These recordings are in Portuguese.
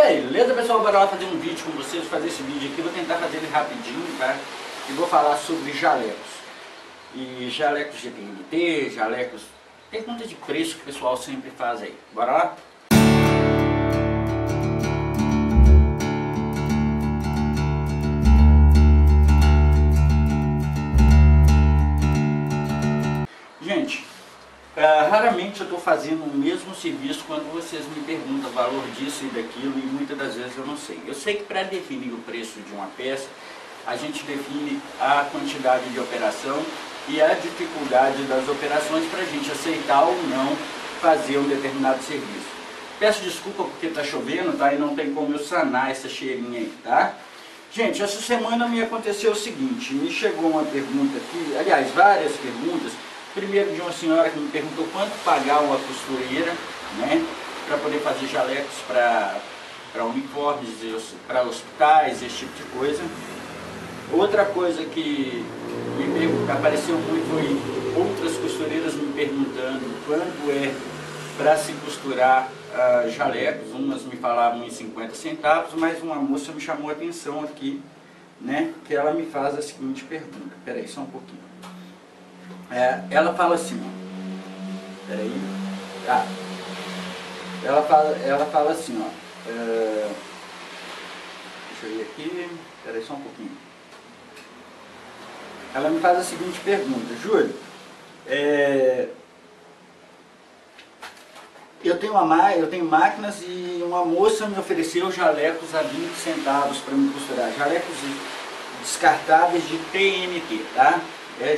Beleza, pessoal, bora lá fazer um vídeo com vocês, fazer esse vídeo aqui, vou tentar fazer ele rapidinho, tá? E vou falar sobre jalecos. E jalecos de TNT, jalecos... Pergunta de preço que o pessoal sempre faz aí. Bora lá? Gente, raramente eu estou fazendo o mesmo serviço quando vocês me perguntam o valor disso e daquilo, e muitas das vezes eu não sei. Eu sei que para definir o preço de uma peça, a gente define a quantidade de operação e a dificuldade das operações para a gente aceitar ou não fazer um determinado serviço. Peço desculpa porque está chovendo, tá? E não tem como eu sanar essa cheirinha aí, tá? Gente, essa semana me aconteceu o seguinte, me chegou uma pergunta aqui, aliás, várias perguntas. Primeiro de uma senhora que me perguntou quanto pagar uma costureira, né, para poder fazer jalecos para uniformes, para hospitais, esse tipo de coisa. Outra coisa que apareceu muito foi outras costureiras me perguntando quanto é para se costurar jalecos. Umas me falavam em 50 centavos, mas uma moça me chamou a atenção aqui, né, que ela me faz a seguinte pergunta. Peraí, só um pouquinho. Ela fala assim, ó, peraí, ela fala assim, ó, deixa eu ir aqui, peraí só um pouquinho. Ela me faz a seguinte pergunta: Júlio, eu tenho máquinas e uma moça me ofereceu jalecos a 20 centavos para me costurar, jalecos descartáveis de TNT, tá?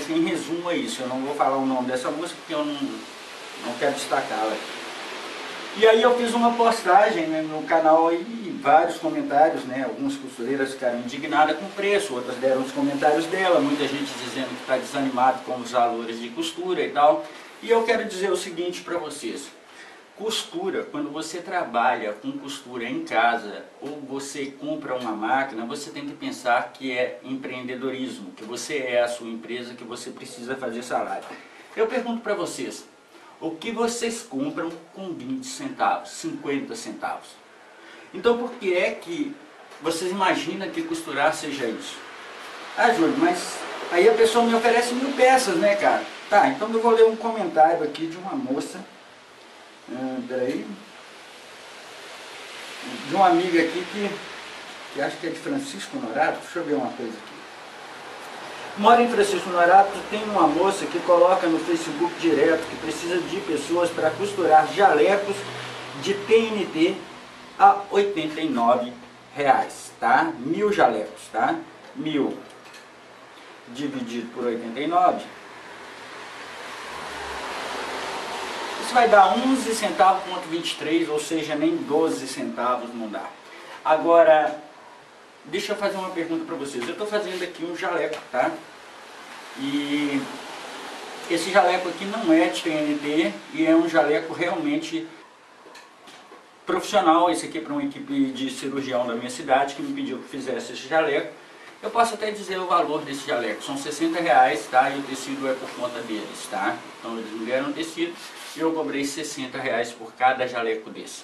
Em resumo é isso, eu não vou falar o nome dessa moça porque eu não quero destacá-la. E aí eu fiz uma postagem, né, no canal e vários comentários, né, algumas costureiras ficaram indignadas com o preço, outras deram os comentários dela, muita gente dizendo que está desanimado com os valores de costura e tal. E eu quero dizer o seguinte para vocês: costura, quando você trabalha com costura em casa ou você compra uma máquina, você tem que pensar que é empreendedorismo, que você é a sua empresa, que você precisa fazer salário. Eu pergunto para vocês, o que vocês compram com 20 centavos, 50 centavos? Então por que é que vocês imaginam que costurar seja isso? Ah, Júlio, mas aí a pessoa me oferece 1000 peças, né, cara? Tá, então eu vou ler um comentário aqui de uma moça. Peraí, de uma amiga aqui que acho que é de Francisco Norato. Deixa eu ver uma coisa aqui. Mora em Francisco Norato, tem uma moça que coloca no Facebook direto que precisa de pessoas para costurar jalecos de TNT a R$ 89, tá? 1000 jalecos, tá? 1000 dividido por 89. Isso vai dar 11 centavos ponto 23, ou seja, nem 12 centavos não dá. Agora, deixa eu fazer uma pergunta para vocês. Eu estou fazendo aqui um jaleco, tá? E esse jaleco aqui não é de TNT e é um jaleco realmente profissional. Esse aqui é para uma equipe de cirurgião da minha cidade que me pediu que fizesse esse jaleco. Eu posso até dizer o valor desse jaleco, são 60 reais, tá? E o tecido é por conta deles, tá? Então eles me deram o tecido e eu cobrei 60 reais por cada jaleco desse,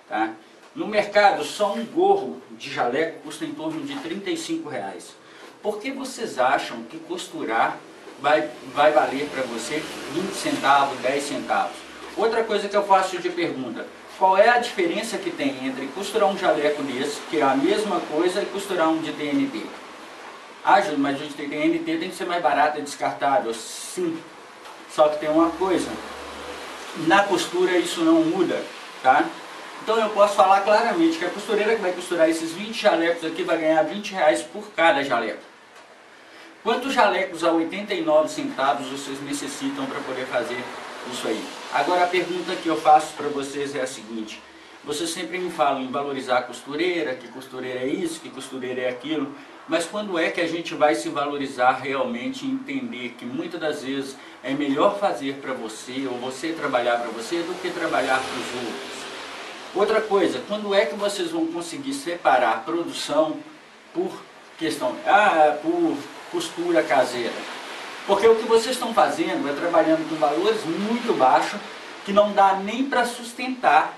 tá? No mercado, só um gorro de jaleco custa em torno de 35 reais. Por que vocês acham que costurar vai valer para você 20 centavos, 10 centavos? Outra coisa que eu faço de pergunta: qual é a diferença que tem entre costurar um jaleco desse, que é a mesma coisa, e costurar um de TNT? Ah, Júlio, mas o de TNT tem que ser mais barato, é descartável. Sim, só que tem uma coisa: na costura isso não muda, tá? Então eu posso falar claramente que a costureira que vai costurar esses 20 jalecos aqui vai ganhar 20 reais por cada jaleco. Quantos jalecos a 89 centavos vocês necessitam para poder fazer isso aí? Agora a pergunta que eu faço para vocês é a seguinte: vocês sempre me falam em valorizar a costureira, que costureira é isso, que costureira é aquilo, mas quando é que a gente vai se valorizar realmente e entender que muitas das vezes é melhor fazer para você, ou você trabalhar para você, do que trabalhar para os outros? Outra coisa, quando é que vocês vão conseguir separar a produção por questão, por costura caseira? Porque o que vocês estão fazendo é trabalhando com valores muito baixos, que não dá nem para sustentar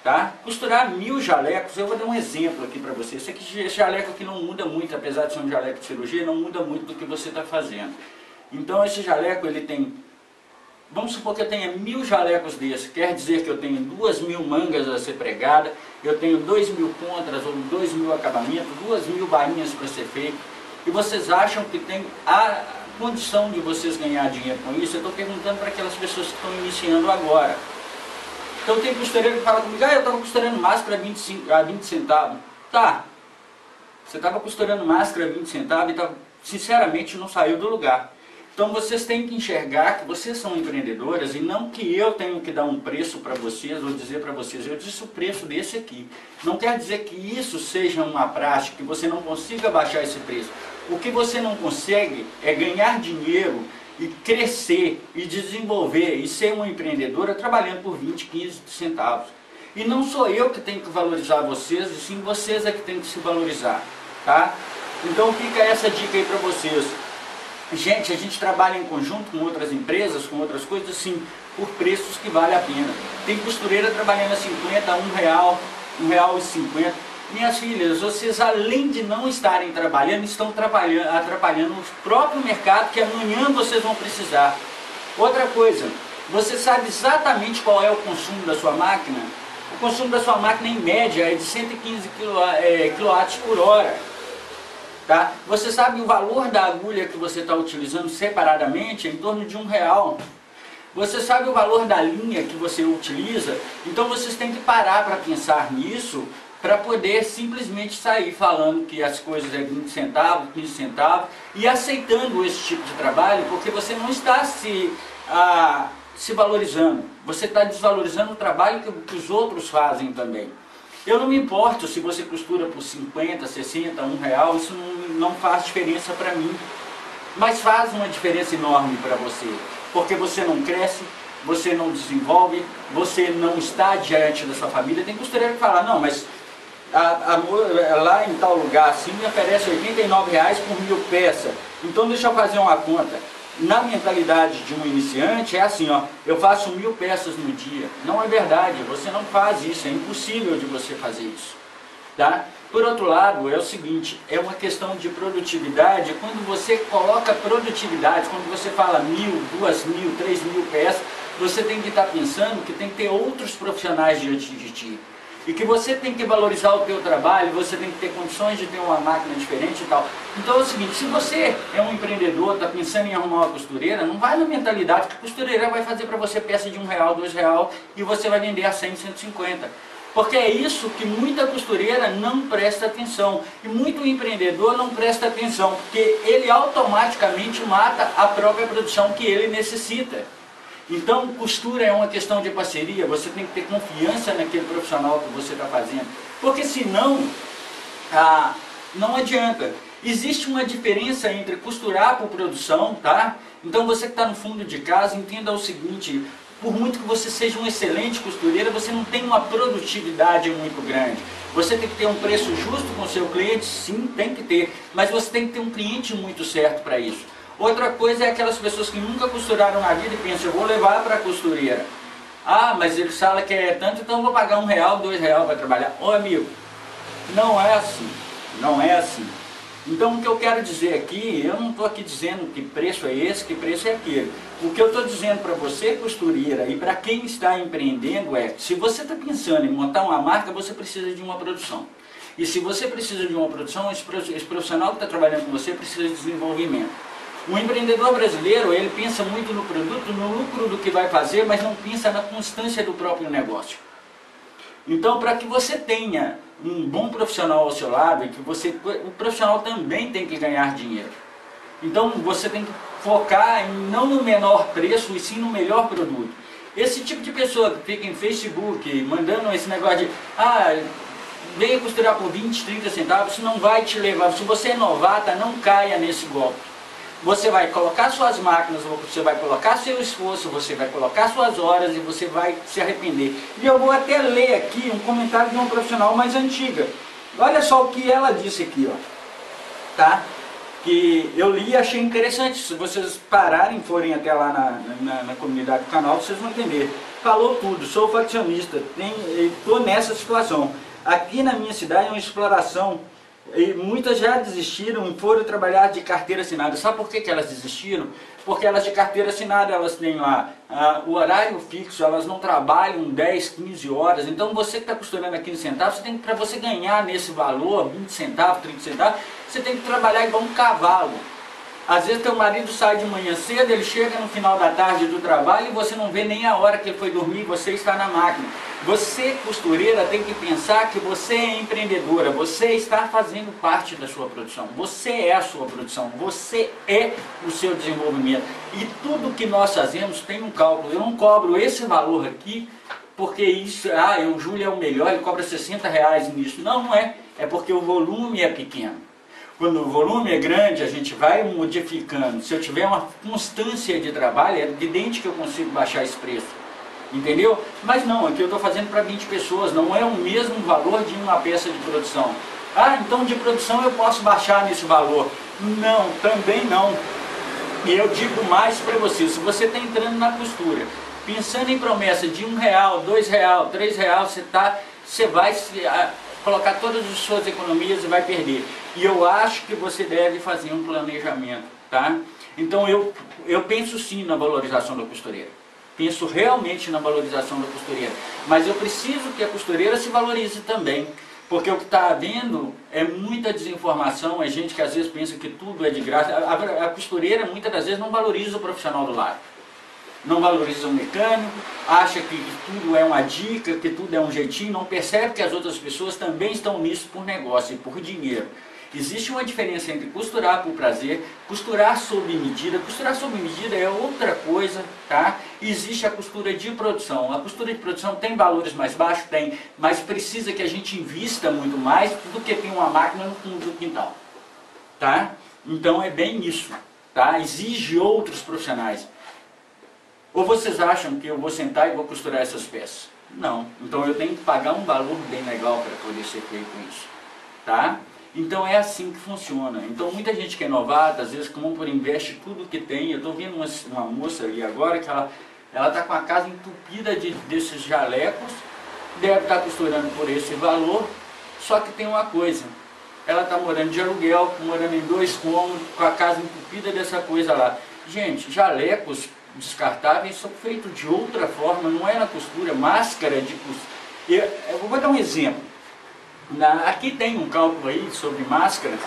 tá? Costurar 1000 jalecos, eu vou dar um exemplo aqui para você. Esse jaleco aqui não muda muito, apesar de ser um jaleco de cirurgia, não muda muito do que você está fazendo. Então esse jaleco, ele tem, vamos supor que eu tenha 1000 jalecos desse, quer dizer que eu tenho 2000 mangas a ser pregada, eu tenho 2000 contras ou 2000 acabamentos, 2000 bainhas para ser feito, e vocês acham que tem a condição de vocês ganhar dinheiro com isso? Eu estou perguntando para aquelas pessoas que estão iniciando agora. Então tem costureiro que fala comigo, eu estava costurando máscara a 20 centavos. Tá, você estava costurando máscara a 20 centavos e sinceramente não saiu do lugar. Então vocês têm que enxergar que vocês são empreendedoras e não que eu tenho que dar um preço para vocês ou dizer para vocês, eu disse o preço desse aqui. Não quer dizer que isso seja uma prática, que você não consiga baixar esse preço. O que você não consegue é ganhar dinheiro e crescer e desenvolver e ser uma empreendedora trabalhando por 20, 15 centavos. E não sou eu que tenho que valorizar vocês, e sim vocês é que tem que se valorizar, tá? Então fica essa dica aí para vocês. Gente, a gente trabalha em conjunto com outras empresas, com outras coisas, sim, por preços que vale a pena. Tem costureira trabalhando a 50, R$1, R$1,50. Minhas filhas, vocês além de não estarem trabalhando, estão atrapalhando o próprio mercado que amanhã vocês vão precisar. Outra coisa, você sabe exatamente qual é o consumo da sua máquina? O consumo da sua máquina em média é de 115 kW por hora. Tá? Você sabe o valor da agulha que você está utilizando separadamente? É em torno de R$1. Você sabe o valor da linha que você utiliza? Então vocês têm que parar para pensar nisso, para poder simplesmente sair falando que as coisas é 20 centavos, 15 centavos e aceitando esse tipo de trabalho, porque você não está se valorizando, você está desvalorizando o trabalho que os outros fazem também. Eu não me importo se você costura por 50, 60, R$1, isso não faz diferença para mim. Mas faz uma diferença enorme para você, porque você não cresce, você não desenvolve, você não está diante da sua família. Tem costureiro que fala, não, mas lá em tal lugar assim me oferece R$89 por 1000 peças. Então deixa eu fazer uma conta. Na mentalidade de um iniciante é assim, ó, eu faço 1000 peças no dia. Não é verdade, você não faz isso, é impossível de você fazer isso, tá? Por outro lado, é o seguinte, é uma questão de produtividade. Quando você coloca produtividade, quando você fala 1000, 2000, 3000 peças, você tem que estar pensando que tem que ter outros profissionais diante de ti. E que você tem que valorizar o teu trabalho, você tem que ter condições de ter uma máquina diferente e tal. Então é o seguinte, se você é um empreendedor, está pensando em arrumar uma costureira, não vai na mentalidade que a costureira vai fazer para você peça de R$1, R$2 e você vai vender a 100, 150. Porque é isso que muita costureira não presta atenção. E muito empreendedor não presta atenção, porque ele automaticamente mata a própria produção que ele necessita. Então, costura é uma questão de parceria, você tem que ter confiança naquele profissional que você está fazendo, porque senão, não adianta. Existe uma diferença entre costurar por produção, tá? Então você que está no fundo de casa, entenda o seguinte, por muito que você seja um excelente costureira, você não tem uma produtividade muito grande. Você tem que ter um preço justo com o seu cliente, sim, tem que ter, mas você tem que ter um cliente muito certo para isso. Outra coisa é aquelas pessoas que nunca costuraram na vida e pensam, eu vou levar para a costureira. Ah, mas ele fala que é tanto, então eu vou pagar R$1, R$2 para trabalhar. Ô amigo, não é assim, não é assim. Então o que eu quero dizer aqui, eu não estou aqui dizendo que preço é esse, que preço é aquele. O que eu estou dizendo para você, costureira, e para quem está empreendendo é, se você está pensando em montar uma marca, você precisa de uma produção. E se você precisa de uma produção, esse profissional que está trabalhando com você precisa de desenvolvimento. O empreendedor brasileiro, ele pensa muito no produto, no lucro do que vai fazer, mas não pensa na constância do próprio negócio. Então, para que você tenha um bom profissional ao seu lado, e que o profissional também tem que ganhar dinheiro. Então, você tem que focar não no menor preço, e sim no melhor produto. Esse tipo de pessoa que fica em Facebook, mandando esse negócio de, venha costurar por 20, 30 centavos, isso não vai te levar. Se você é novata, não caia nesse golpe. Você vai colocar suas máquinas, você vai colocar seu esforço, você vai colocar suas horas e você vai se arrepender. E eu vou até ler aqui um comentário de uma profissional mais antiga. Olha só o que ela disse aqui, ó. Tá? Que eu li e achei interessante. Se vocês pararem e forem até lá na comunidade do canal, vocês vão entender. falou tudo, sou faccionista, estou nessa situação. Aqui na minha cidade é uma exploração, e muitas já desistiram e foram trabalhar de carteira assinada. Sabe por que elas desistiram? Porque elas de carteira assinada, elas têm lá o horário fixo, elas não trabalham 10, 15 horas. Então você que está costurando a 15 centavos, para você ganhar nesse valor, 20 centavos, 30 centavos, você tem que trabalhar igual um cavalo. Às vezes teu marido sai de manhã cedo, ele chega no final da tarde do trabalho e você não vê nem a hora que ele foi dormir, você está na máquina. Você, costureira, tem que pensar que você é empreendedora, você está fazendo parte da sua produção, você é a sua produção, você é o seu desenvolvimento. E tudo que nós fazemos tem um cálculo. Eu não cobro esse valor aqui porque isso, o Júlio é o melhor, ele cobra 60 reais nisso. Não, não é, é porque o volume é pequeno. Quando o volume é grande, a gente vai modificando. Se eu tiver uma constância de trabalho, é evidente que eu consigo baixar esse preço. Entendeu? Mas não, aqui eu estou fazendo para 20 pessoas, não é o mesmo valor de uma peça de produção. Então de produção eu posso baixar nesse valor. Não, também não. E eu digo mais para você, se você está entrando na costura, pensando em promessa de R$1, R$2, R$3, você vai colocar todas as suas economias e vai perder. E eu acho que você deve fazer um planejamento, tá? Então eu penso sim na valorização da costureira. Penso realmente na valorização da costureira. Mas eu preciso que a costureira se valorize também. Porque o que está havendo é muita desinformação, é gente que às vezes pensa que tudo é de graça. A costureira muitas das vezes não valoriza o profissional do lar. Não valoriza o mecânico, acha que tudo é uma dica, que tudo é um jeitinho, não percebe que as outras pessoas também estão nisso por negócio e por dinheiro. Existe uma diferença entre costurar por prazer, costurar sob medida. Costurar sob medida é outra coisa, tá? Existe a costura de produção. A costura de produção tem valores mais baixos? Tem, mas precisa que a gente invista muito mais do que ter uma máquina no fundo do quintal, tá? Então é bem isso, tá? Exige outros profissionais. Ou vocês acham que eu vou sentar e vou costurar essas peças? Não. Então eu tenho que pagar um valor bem legal para poder ser feito isso, tá? Então é assim que funciona. Então muita gente que é novata, às vezes compra, investe tudo que tem. Eu estou vendo uma moça ali agora que ela está com a casa entupida desses jalecos, deve estar costurando por esse valor, só que tem uma coisa, ela está morando de aluguel, morando em 2 cômodos, com a casa entupida dessa coisa lá. Gente, jalecos descartáveis são feitos de outra forma, não é na costura, máscara de costura. Eu vou dar um exemplo. Aqui tem um cálculo aí sobre máscaras.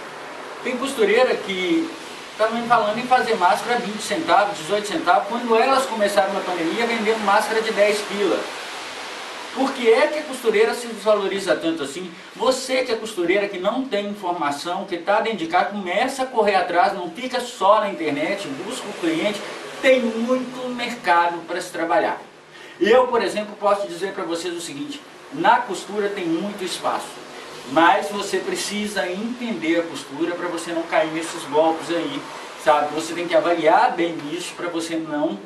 Tem costureira que está me falando em fazer máscara 20 centavos, 18 centavos, quando elas começaram na pandemia vendendo máscara de 10 pila. Por que é que a costureira se desvaloriza tanto assim? Você que é costureira, que não tem informação, que está dentro de casa, começa a correr atrás, não fica só na internet, busca o cliente. Tem muito mercado para se trabalhar. Eu, por exemplo, posso dizer para vocês o seguinte, na costura tem muito espaço, mas você precisa entender a costura para você não cair nesses golpes aí, sabe? Você tem que avaliar bem isso para você não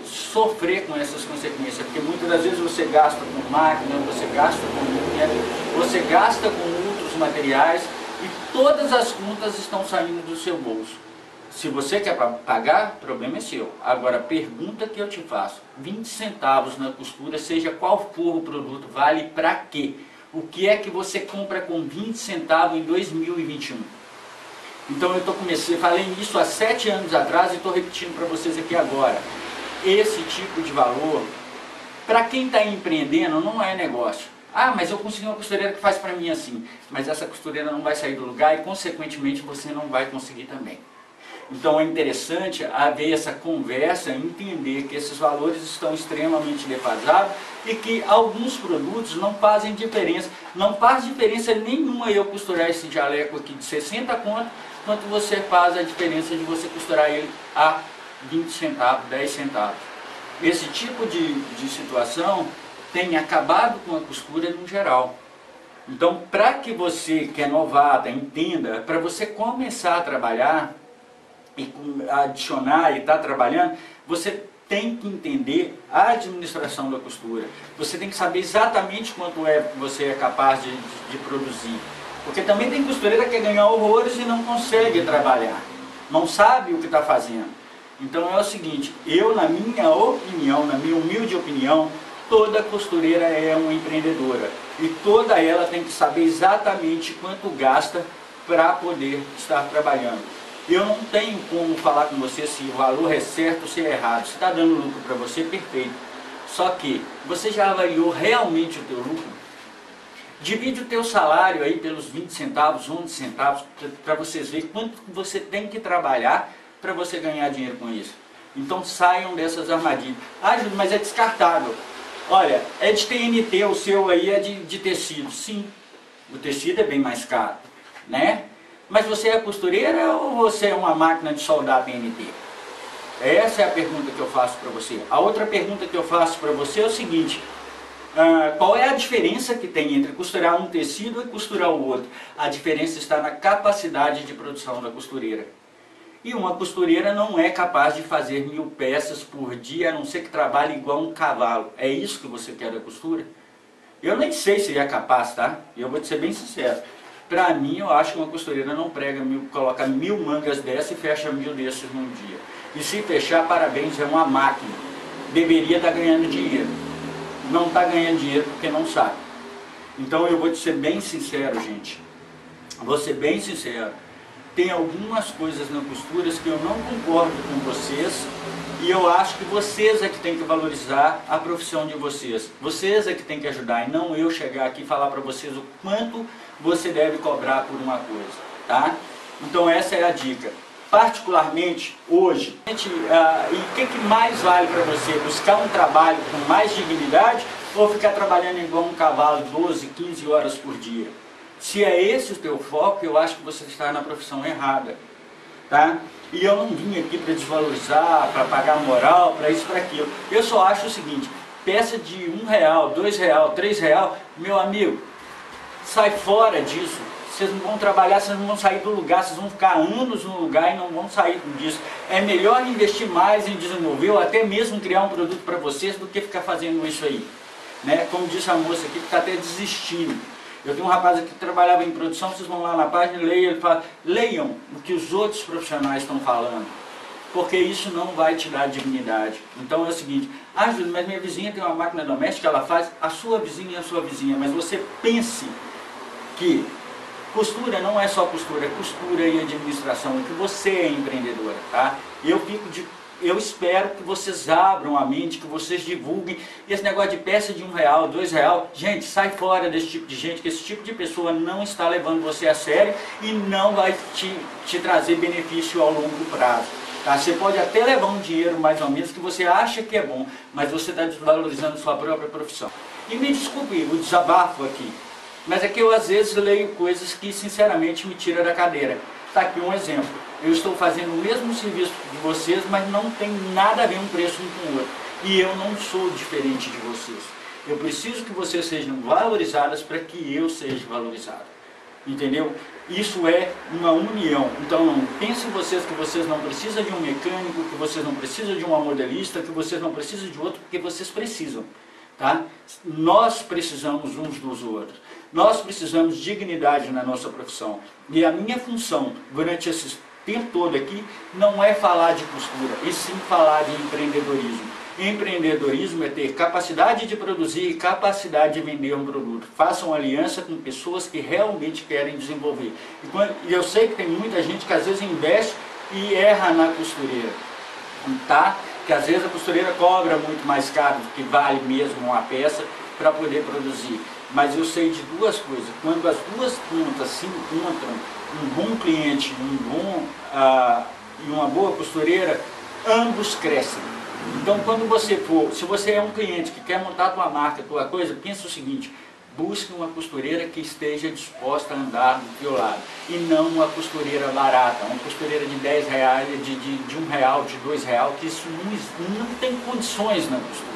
sofrer com essas consequências, porque muitas das vezes você gasta com máquina, você gasta com linha, você gasta com outros materiais e todas as contas estão saindo do seu bolso. Se você quer pagar, o problema é seu. Agora, pergunta que eu te faço. 20 centavos na costura, seja qual for o produto, vale para quê? O que é que você compra com 20 centavos em 2021? Então falei isso há 7 anos atrás e estou repetindo para vocês aqui agora. Esse tipo de valor, para quem está empreendendo, não é negócio. Mas eu consegui uma costureira que faz para mim assim. Mas essa costureira não vai sair do lugar e, consequentemente, você não vai conseguir também. Então é interessante haver essa conversa, entender que esses valores estão extremamente defasados e que alguns produtos não fazem diferença. Não faz diferença nenhuma eu costurar esse jaleco aqui de 60 conto, quanto você faz a diferença de você costurar ele a 20 centavos, 10 centavos. Esse tipo de situação tem acabado com a costura no geral. Então, para que você que é novata entenda, para você começar a trabalhar e adicionar e estar trabalhando, você tem que entender a administração da costura. Você tem que saber exatamente quanto você é capaz de produzir. Porque também tem costureira que quer ganhar horrores e não consegue trabalhar. Não sabe o que está fazendo. Então é o seguinte, eu na minha opinião, na minha humilde opinião, toda costureira é uma empreendedora. E toda ela tem que saber exatamente quanto gasta para poder estar trabalhando. Eu não tenho como falar com você se o valor é certo ou se é errado. Se está dando lucro para você, perfeito. Só que você já avaliou realmente o teu lucro? Divide o teu salário aí pelos 20 centavos, 11 centavos, para vocês verem quanto você tem que trabalhar para você ganhar dinheiro com isso. Então saiam dessas armadilhas. Ah, Júlio, mas é descartável. Olha, é de TNT, o seu aí é de tecido. Sim, o tecido é bem mais caro, né? Mas você é costureira ou você é uma máquina de soldar TNT? Essa é a pergunta que eu faço para você. A outra pergunta que eu faço para você é o seguinte: qual é a diferença que tem entre costurar um tecido e costurar o outro? A diferença está na capacidade de produção da costureira. E uma costureira não é capaz de fazer 1000 peças por dia, a não ser que trabalhe igual um cavalo. É isso que você quer da costura? Eu nem sei se é capaz, tá? E eu vou te ser bem sincero. Pra mim, eu acho que uma costureira não prega 1000, coloca 1000 mangas dessa e fecha 1000 desses num dia. E se fechar, parabéns, é uma máquina. Deveria estar ganhando dinheiro. Não está ganhando dinheiro porque não sabe. Então eu vou te ser bem sincero, gente. Vou ser bem sincero. Tem algumas coisas na costura que eu não concordo com vocês e eu acho que vocês é que tem que valorizar a profissão de vocês. Vocês é que tem que ajudar e não eu chegar aqui e falar para vocês o quanto você deve cobrar por uma coisa, tá? Então essa é a dica. Particularmente hoje, e o que mais vale para você? Buscar um trabalho com mais dignidade ou ficar trabalhando igual um cavalo 12, 15 horas por dia? Se é esse o teu foco, eu acho que você está na profissão errada, tá? E eu não vim aqui para desvalorizar, para pagar moral, para isso, para aquilo. Eu só acho o seguinte: peça de R$1, R$2, R$3, meu amigo, sai fora disso. Vocês não vão trabalhar, vocês não vão sair do lugar, vocês vão ficar anos no lugar e não vão sair disso. É melhor investir mais em desenvolver ou até mesmo criar um produto para vocês do que ficar fazendo isso aí, né? Como disse a moça aqui, que está até desistindo. Eu tenho um rapaz aqui que trabalhava em produção, vocês vão lá na página e leiam, ele fala, leiam o que os outros profissionais estão falando, porque isso não vai te dar dignidade. Então é o seguinte: ah, Júlio, mas minha vizinha tem uma máquina doméstica, ela faz, a sua vizinha é a sua vizinha, mas você pense que costura não é só costura, é costura e administração, que você é empreendedora, tá? Eu espero que vocês abram a mente, que vocês divulguem. E esse negócio de peça de R$1, R$2, gente, sai fora desse tipo de gente, que esse tipo de pessoa não está levando você a sério e não vai te trazer benefício ao longo prazo. Tá? Você pode até levar um dinheiro mais ou menos que você acha que é bom, mas você está desvalorizando sua própria profissão. E me desculpe o desabafo aqui, mas é que eu às vezes leio coisas que sinceramente me tiram da cadeira. Está aqui um exemplo. Eu estou fazendo o mesmo serviço de vocês, mas não tem nada a ver um preço um com o outro. E eu não sou diferente de vocês. Eu preciso que vocês sejam valorizadas para que eu seja valorizado. Entendeu? Isso é uma união. Então não pensem vocês que vocês não precisam de um mecânico, que vocês não precisam de uma modelista, que vocês não precisam de outro, porque vocês precisam. Tá? Nós precisamos uns dos outros. Nós precisamos de dignidade na nossa profissão. E a minha função durante esse tempo todo aqui não é falar de costura, e sim falar de empreendedorismo. Empreendedorismo é ter capacidade de produzir e capacidade de vender um produto. Façam aliança com pessoas que realmente querem desenvolver. E eu sei que tem muita gente que às vezes investe e erra na costureira, tá? Que às vezes a costureira cobra muito mais caro do que vale mesmo uma peça para poder produzir. Mas eu sei de duas coisas: quando as duas pontas se encontram, um bom cliente e uma boa costureira, ambos crescem. Então quando você for, se você é um cliente que quer montar a tua marca, a tua coisa, pensa o seguinte: busque uma costureira que esteja disposta a andar do teu lado. E não uma costureira barata, uma costureira de R$10, de R$1, de R$2, que isso não tem condições na costura.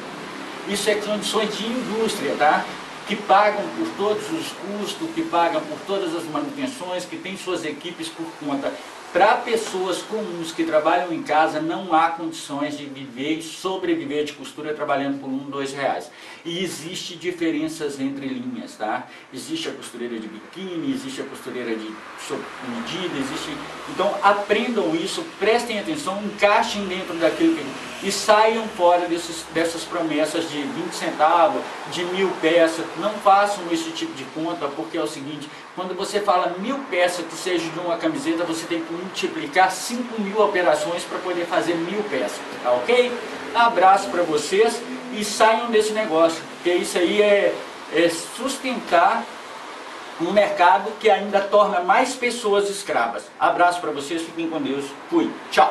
Isso é condições de indústria, tá? Que pagam por todos os custos, que pagam por todas as manutenções, que tem suas equipes por conta. Para pessoas comuns que trabalham em casa, não há condições de viver e sobreviver de costura trabalhando por R$1, R$2. E existe diferenças entre linhas, tá? Existe a costureira de biquíni, existe a costureira de sob medida, existe... Então aprendam isso, prestem atenção, encaixem dentro daquilo e saiam fora dessas promessas de 20 centavos, de 1000 peças. Não façam esse tipo de conta, porque é o seguinte, quando você fala 1000 peças que seja de uma camiseta, você tem que multiplicar 5.000 operações para poder fazer 1000 peças, tá ok? Abraço para vocês e saiam desse negócio, porque isso aí é sustentar um mercado que ainda torna mais pessoas escravas. Abraço para vocês, fiquem com Deus, fui, tchau!